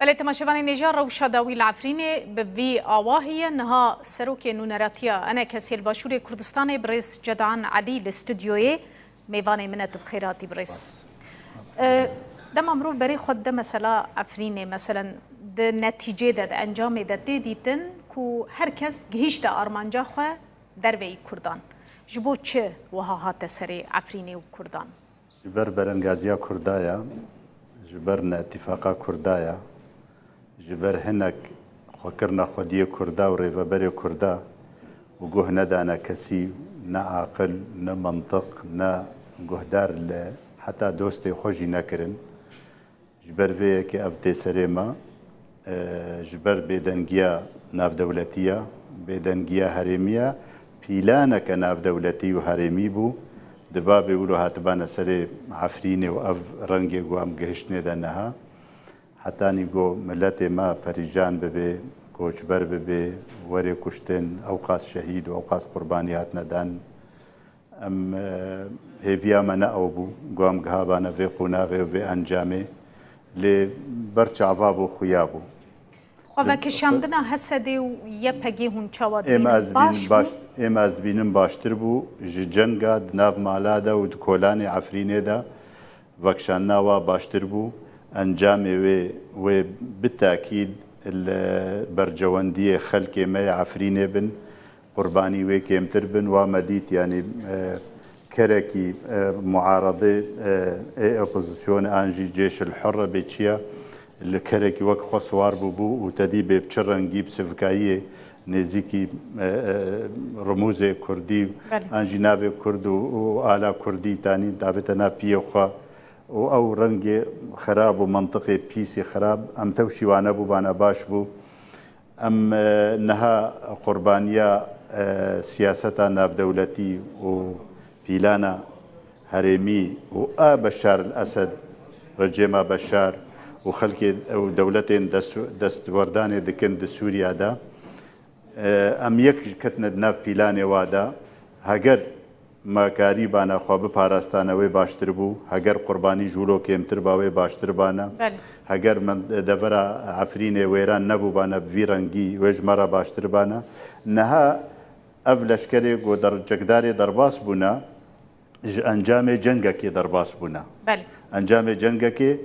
بله تماشاوانی نجار روشا داوی العفرینه بوی آواهی نها سروک نونراتیا انا کسی الباشور کردستان برز جدعان علی الاستودیوی میوان منت بخیراتی برز دم امروز برای خود ده مثلا عفرینه مثلا ده نتیجه ده انجام ده دیدن کو هر کس گهیش ده آرمانجا خواه در وی کردان جبو چه وها هات سری عفرینه و کردان جبر برنگازیا کردایا جبر اتفاقا کردایا جبر هنك خكرنا خودية كردا وريفابري كردا وجوه ندانا كسي نا عاقل نا منطق نا جهدار حتى دوستي خوجي نكرن جبر في كي أفتي سريما جبر بيدنجيا ناف دولتية بيدنجيا هرمية بيلانا كناف دولتي وهرمي بو دبابي ولو هاتبانا سري عفريني وأف رنجي قوام قهشني دانها حتى نيجو ملتي ما بريجان ببي كوچبر ببي وري كشتن أوقاس شهيد وأوقاس قربانيات ندان أم هيفيا منا أوبو قوام قهابانا في قناغي وفي أنجامي لبرچ عفابو خيابو خواه کشاندنا حسدی و یه پگی هون چاواد بینم از بینم باشتر بو جنگا ناف مالادا و کولانی عفرینه دا وکشان ناوا باشتر بو انجام و بالتأكيد البرجواندية خلق ما عفرينه بن قرباني وكيمتر بن ومديت يعني كركي معارضة اوبوزيسيون انجي جيش الحرة بيتشيا الكركي وك خصوار ببو وتدي بشرنجي بسفكاية نزيكي رموز كردي انجي نافي كرد وآلا كردي تاني دابتنا بيوخا او رنگ خراب و منطقه پیسی خراب ام توشی وانه بو بانا باش بو ام نها قربانیا سیاستا ناف دولتی و پیلانا هرمی و بشار الاسد رجيم بشار و خلق و دولتين دست وردان دكن د سوريا دا ام یک کتن ناف پیلان وادا هاگر ما کاری بانا خواب پاراستانوی باشتر بو هگر قربانی جولو کمتر باوی باشتر بانا هگر من دورا عفرین ویران نبو بانا بویرنگی ویج مرا باشتر بانا نها افلشکری گو در جگداری درباس بونا انجام جنگا کی درباس بونا انجام جنگا کی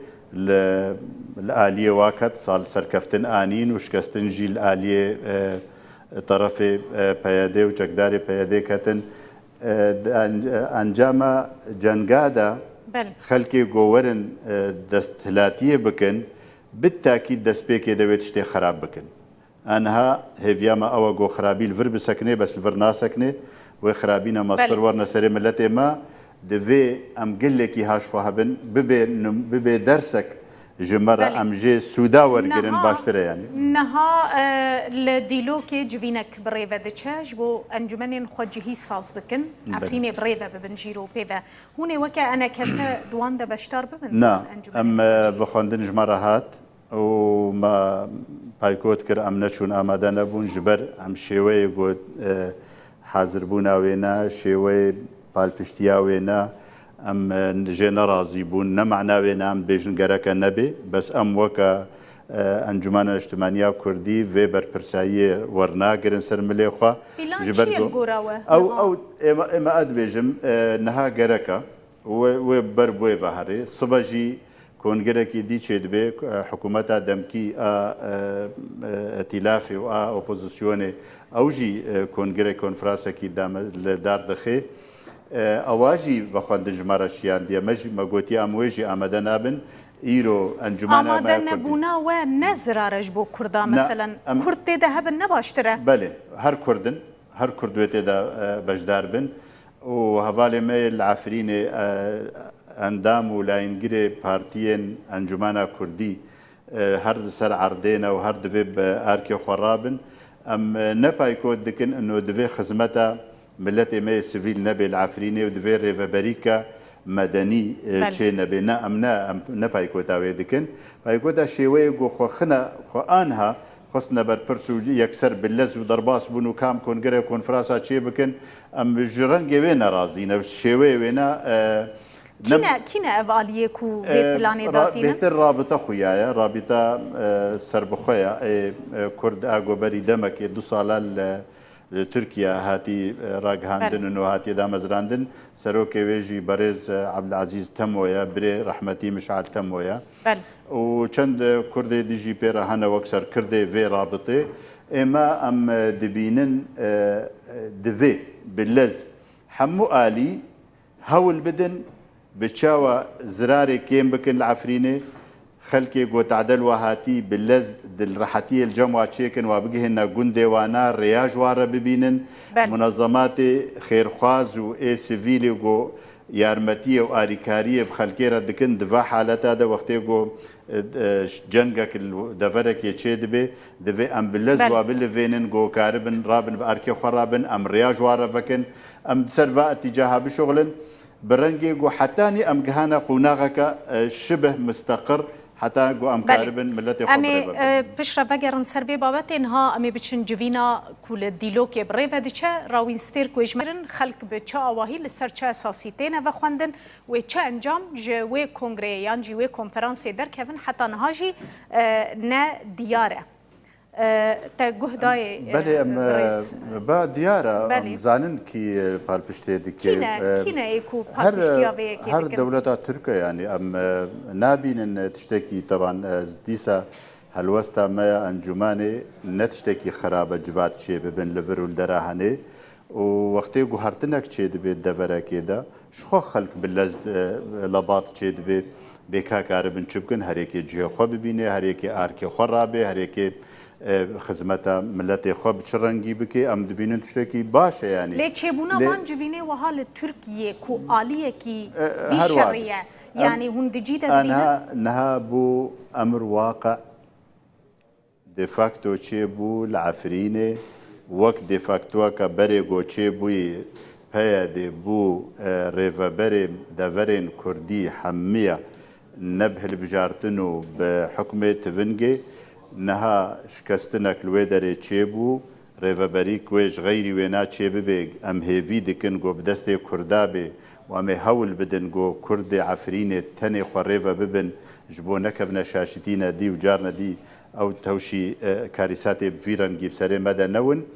الآلیه واقت سال سرکفتن آنین و شکستن جیل آلیه طرف پیاده و جگداری پیاده کتن انجام جنگادا خلقي جوورن دستلاتيه بكن بالتاكيد دست بيكي دويت شتي خراب بكن انها هيفياما او جو خرابي الفر بسكني بس الفر ناسكني وخرابينا مصر ورنا سري ملتي ما دفي ام قلكي هاش خوهبن ببي درسك جمرة ام جي سودا ورقرن باشتره يعني نها لديلوكي جبينك بريفا دتشاج بو انجمنين خوجهي ساز بكن عفريني بريفا ببنجيرو بيفا هوني وكا انا كسا دوان دا بشتار ببن نا ام بخوندن جمرة هات وما بايكوت كر ام نشون امادان ابون جبر ام شوي قد حاضر بونا وينا شوي بالبشتيا وينا ام جينا راضي بون نمعنا وينام بيجن جركا نبي بس ام وكا انجمان الاجتماعية كردي في برساية ورنا جرن سر مليخوا جبر او اما اد بيجم نها جركا وبربوي بحري صباجي كون جركي دي تشيد بي حكومتها دمكي ائتلافي و اوبوزيسيوني اوجي كون جرك كونفرانس كي دام دار دخي اواجي بخوند جمره شيان دي مج مغوتي اموجي امدن ابن ايرو انجمانا امدن بونا و نزر رجبو كردا مثلا كرد ده هبن نباشتره بله هر كردن هر كردوته ده بجدار بن وهفالي مي العفرين اندام ولا ينجري بارتيين انجمانا كردي هر سر عردينا وهر دفي اركي خرابن ام نبايكو دكن انه دفي خدمتها ملتي ما سيفيل نبي العفريني ودفير ريفابريكا مدني شي نبي نا امنا نبايكو تاوي دكن بايكو تا شيوي جو خنا خو انها خصنا بربرسو يكسر باللز وضرباس بنو كام كونغري كونفرانسا شي بكن ام جرنجي وين رازينا شيوي وينا کینە ئەڤ ئالیەک و vê planê datînin بهتر رابطه خویایە رابطه سربخۆیە کورد ئاگۆبەری دەمەکێ دو ساڵە لە تورکیا هاتی ڕاگەهاندن و هاتی دامەزراندن سەرۆکێ وێژی بەڕێز عەبدولعەزیز تەمۆیە برێ ڕەحمەتی مشعل تەمۆیە و چەند کوردێ دیژی پێرە هەنە وەک سەرکردێ vê رابطێ ئێمە ئەم دبینن divê bi lez hemû alî hewl bidin bi çawa zirarê kêm bikin li Efrînê xelkê gotadel wa hatî bi lez dilrehetiyê li cem wa çêkin wa bigihîne gundê wana rêya ji wa re bibînin munezematê xêrxwaz û ê sivîlê got yarmetiyê û alîkariyê bi xelkê re dikin di ve haleta de wextê got cengek deverekê çê dibe divê em bi lez wa bilivênin got karibin rabin bi erkê xwe rabin em rêya ji wa re vekin em ser ve etîcaha bişoxlin bi rengê got hetanî em gihane qûnaxeke şibih mustaqir heta got em karibin milletê xwe ئەمێ پشرە vegeririn ser vê babetên ha em ê biçin civîna ku li dîlokê bi rêve diçe rawînstêr ku êjmerin xelk bi çi awahî li ser çi esasî têne vexwendin wê çi encam ji wê kongreyê yan jî wê konferansê derkevin heta niha jî ne diyar e te guhdayê ba diyar e zanin kî palpiştê dike kîne ê ku palpiştiya vê yekê her dewleta Türk e yani em nabînin tiştekî teban dîsa helwesta me ya encûmanê ne tiştekî xerab e civat çê bibin li vir û li dera henê û wextê guhertinek çê dibe deverekê de ji xwe xelk bi lez lebat çê dibe bêka karibin çi bikin herêkê cihê xwe bibîne herêkê arkê xwe rabe herêkê xizmeta milletê xwe bi çi rengî bike em dibînin tiştekî baş e yani lê çêbûna van civînê wiha li Tirkiyê ku aliyekî vî şerî ye yani hûn dicî de dibînin niha bû emir waqe de facto çêbû li Efrînê wek de factoaka berê got çêbûyî peya de bû rêveberê deverên Kurdî hemmiye ne bi hilbijartin û bi hukmê tivingê niha şikestinek li wê derê çêbû rêveberî ku wê ji xeyrî wê naçê bibe em hêvî dikin got bi destê Kurda bê û em ê hewl bidin got Kurdê Efrînê tenê xwe rêve bibin ji bo nekevne şaşîtîne dî û carne dî ew tewşî karîsatê bi vî rengî bi serê me de newin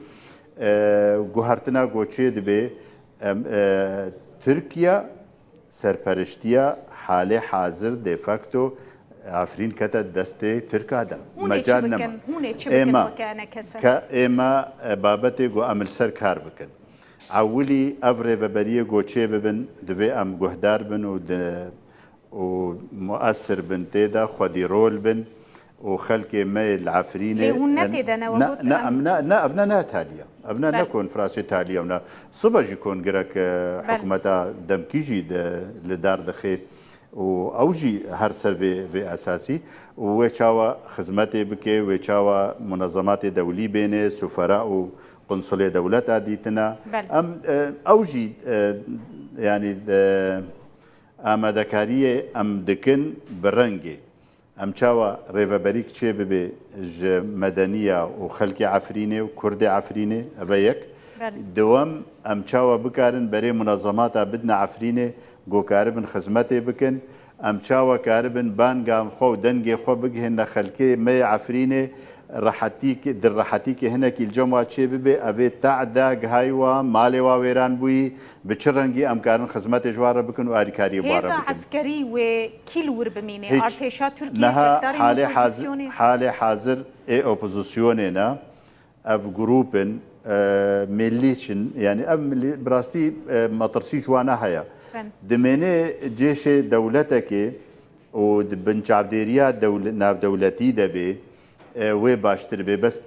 guhertina got çê dibe Tirkiya serperiştiya halê hazir de facto Efrîn kete destê Tirka de mecal nema ئێمە babetê got em li ser kar bikin ewilî ev rêveberiyê got çê bibin divê em guhdar bin û muessir bin têda xwedî rol bin û xelkê me li Efrînê ev ne taliye ev ne konferansê taliye ne sibe jî kongirek hikûmeta demkî jî li dar dixe û ew jî her ser vê esasî û wê çawa xizmetê bike wê çawa munezematê dewlî bêne sufera û qunsulê dewleta dîtine em ew jî yanî amadekariyê em dikin bi rengê em çawa rêveberîk çê bibe ji medeniya û xelkê Efrînê û Kurdê Efrînê ev e yek dewem em çawa bikarin berê munezemata bidine Efrînê got karibin xizmetê bikin em çawa karibin banga xwe û dengê xwe bigihîne xelkê me Efrînê di rehetîkê hinekî li cem wa çê bibe ev ê te'da gihayî wa malê wa wêran bûyî bi çi rengî em karin xizmetê ji wa re bikin û alîkariyê wa re bikin. Hêza eskerî wê kî li wir bimîne artêşa Tirkiye cekdarên opozisyonê halê hazir ê opozisyonê ne ev grûpin millî çin yani ev bi rastî metirsî ji wan ne heye dimêne cêşê dewletekê û di bin çavdêriya navdewletî de bê wê baştir bê bes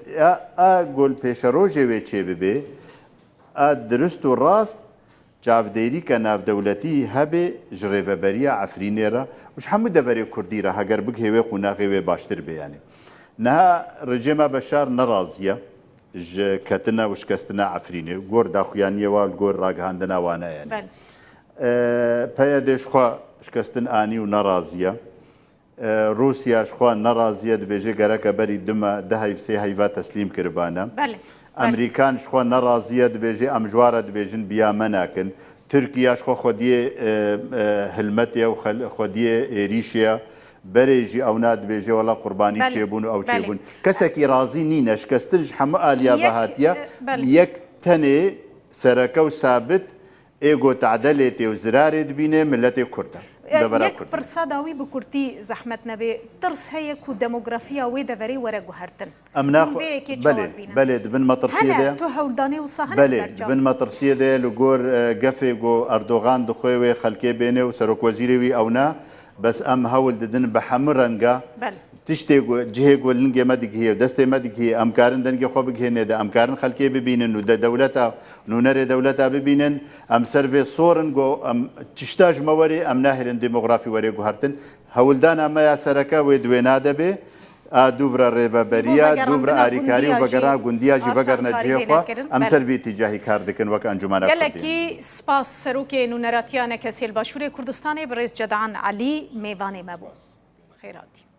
a gol pêşerojê wê çê bibe a dirist û rast çavdêrîka navdewletî hebe ji rêveberiya Efrînê re û ji hemû deverê Kurdî re heger bigihê wê qûnaxê wê baştir bê yani niha rejima Beşar neraziye ji ketina û şikestina Efrînê gor daxuyaniyê wa gor ragihandina wan e yani peya dê ji xwe şikestin anî û neraziye Rusya ji xwe neraziye dibêje gereke berî dime sê heyva teslîm kiribane Emerîkan ji xwe neraziye dibêje em ji wa re dibêjin biya me nakin ترکیاش خۆ خۆدیێ هلمەتێ و خۆدیێ عێریشیە بەرێژی ئەو نادبێژێ وەڵا قوربانی چێبوون و ئەو چێبوون کەسێکی ڕازی نینە شکسترش هەموو ئالیا بەهاتیە یەک تەنێ سەرەکە و سابت ئێگۆ تعدەلێتێ و زرارێ دبینێ ملەتێ کوردە یەک پرسا داوی بە کورتی زەحمەت نەبێ ترس هەیە و دەمۆگرافیا وێ دەڤەرەی وەرە گوهرتن بەلێ دبن مەترسیە تو هەولدانی و ساهن بەلێ دبن مەترسیە دێ لە گۆر گەفێک و ئەردۆغان دخۆێ خەلکێ بێنێ و سەرۆکوەزیرەوی ئەونا بەس ئەم هەول ددن بە هەموو ڕەنگە تشتێک جهێک و لنگێ مەدیگیە و دەستێ مەدیگی ئەمکارن دەنگی خۆ بگهێنێدا ئەمکارن خەلکێ ببینن و دەولەتە نونەرێ دەولەتا ببینن ئەم سەرێ سۆرن گۆ ئەم تشتاژ مەوەرێ ئەم ناهێرن دمۆغرافی وەرێ گوهرتن هەولدان ئەمەیە سەرەکە وێ دوێ نادەبێ دوورە ڕێڤەبەریە دوورە ئاریکاری و بەگەڕا گوندیاژی بەگەرنە جێخوا ئەم سەروی تیجاهی کار دەکەن وەک ئەنجومانە گەلێکی سپاس سەرۆکێ نونەراتیانە کەسێل باشووری کوردستانی بەڕێز جەدان عەلی میوانێ مەبوو خێراتی